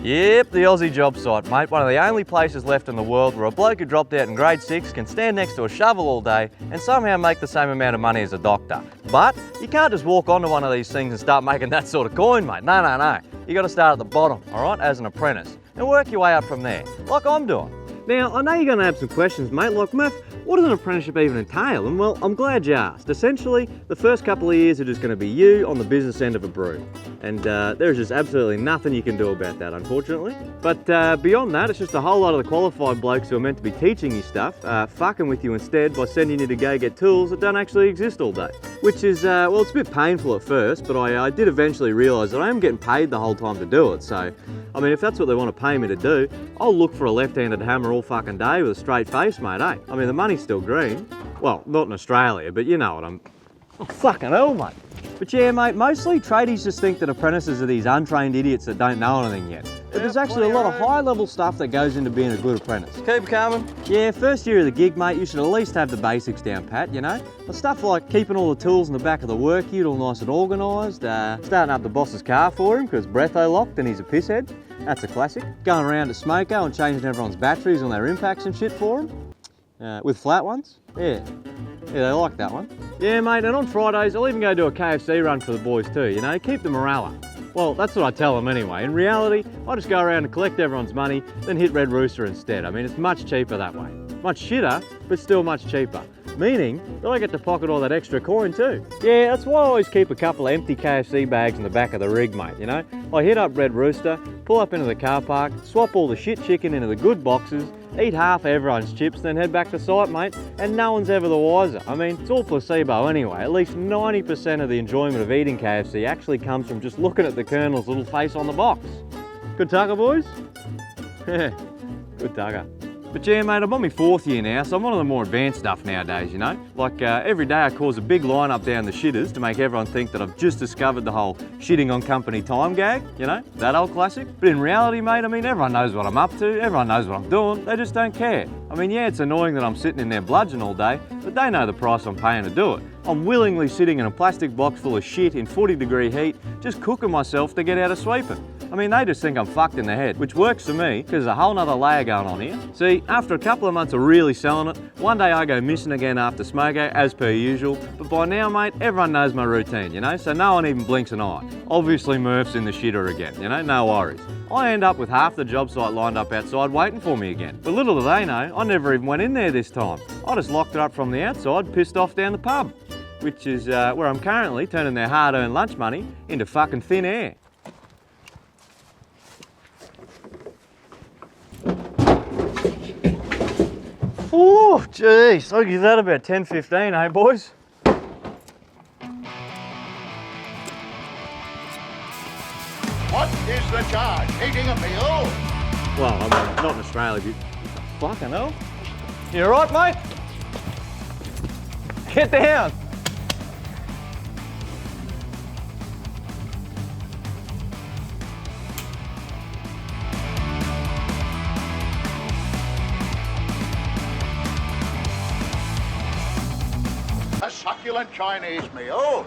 Yep, the Aussie Jobsite, mate. One of the only places left in the world where a bloke who dropped out in grade 6 can stand next to a shovel all day and somehow make the same amount of money as a doctor. But you can't just walk onto one of these things and start making that sort of coin, mate. No, no, no. You got to start at the bottom, all right, as an apprentice, and work your way up from there, like I'm doing. Now, I know you're going to have some questions, mate, like, Murph, what does an apprenticeship even entail? And well, I'm glad you asked. Essentially, the first couple of years are just going to be you on the business end of a brew. And there's just absolutely nothing you can do about that, unfortunately. But beyond that, it's just a whole lot of the qualified blokes who are meant to be teaching you stuff, fucking with you instead by sending you to go get tools that don't actually exist all day. Which is, well, it's a bit painful at first, but I did eventually realise that I am getting paid the whole time to do it. So, I mean, if that's what they want to pay me to do, I'll look for a left-handed hammer all fucking day with a straight face, mate, eh? I mean, the money's still green. Well, not in Australia, but you know what I'm... Oh, fucking hell, mate. But yeah, mate, mostly tradies just think that apprentices are these untrained idiots that don't know anything yet. But there's actually a lot of high-level stuff that goes into being a good apprentice. Keep coming. Yeah, first year of the gig, mate, you should at least have the basics down pat, you know? Stuff like keeping all the tools in the back of the work ute all nice and organised, starting up the boss's car for him because breatho locked and he's a pisshead. That's a classic. Going around to smoko and changing everyone's batteries on their impacts and shit for them. With flat ones. Yeah, they like that one. Yeah, mate, and on Fridays, I'll even go do a KFC run for the boys too, you know, keep the morale up. Well, that's what I tell them anyway. In reality, I just go around and collect everyone's money, then hit Red Rooster instead. I mean, it's much cheaper that way. Much shitter, but still much cheaper. Meaning that I get to pocket all that extra coin too. Yeah, that's why I always keep a couple of empty KFC bags in the back of the rig, mate, you know? I hit up Red Rooster, pull up into the car park, swap all the shit chicken into the good boxes, eat half everyone's chips, then head back to site, mate, and no one's ever the wiser. I mean, it's all placebo anyway. At least 90% of the enjoyment of eating KFC actually comes from just looking at the Colonel's little face on the box. Good tugger, boys? Yeah, good tugger. But yeah, mate, I'm on my 4th year now, so I'm on to the more advanced stuff nowadays, you know? Like, every day I cause a big line up down the shitters to make everyone think that I've just discovered the whole shitting on company time gag, you know? That old classic. But in reality, mate, I mean, everyone knows what I'm up to, everyone knows what I'm doing, they just don't care. I mean, yeah, it's annoying that I'm sitting in there bludgeon all day, but they know the price I'm paying to do it. I'm willingly sitting in a plastic box full of shit in 40-degree heat, just cooking myself to get out of sweeping. I mean, they just think I'm fucked in the head, which works for me, because there's a whole nother layer going on here. See, after a couple of months of really selling it, one day I go missing again after smoko, as per usual, but by now, mate, everyone knows my routine, you know, so no one even blinks an eye. Obviously, Murph's in the shitter again, you know, no worries. I end up with half the job site lined up outside waiting for me again. But little do they know, I never even went in there this time. I just locked it up from the outside, pissed off down the pub, which is where I'm currently turning their hard-earned lunch money into fucking thin air. Oh, jeez, I'll give that about 10-15, eh, boys? What is the charge? Eating a meal? Well, I mean, not in Australia, but fucking hell. You all right, mate? Get down. A succulent Chinese meal?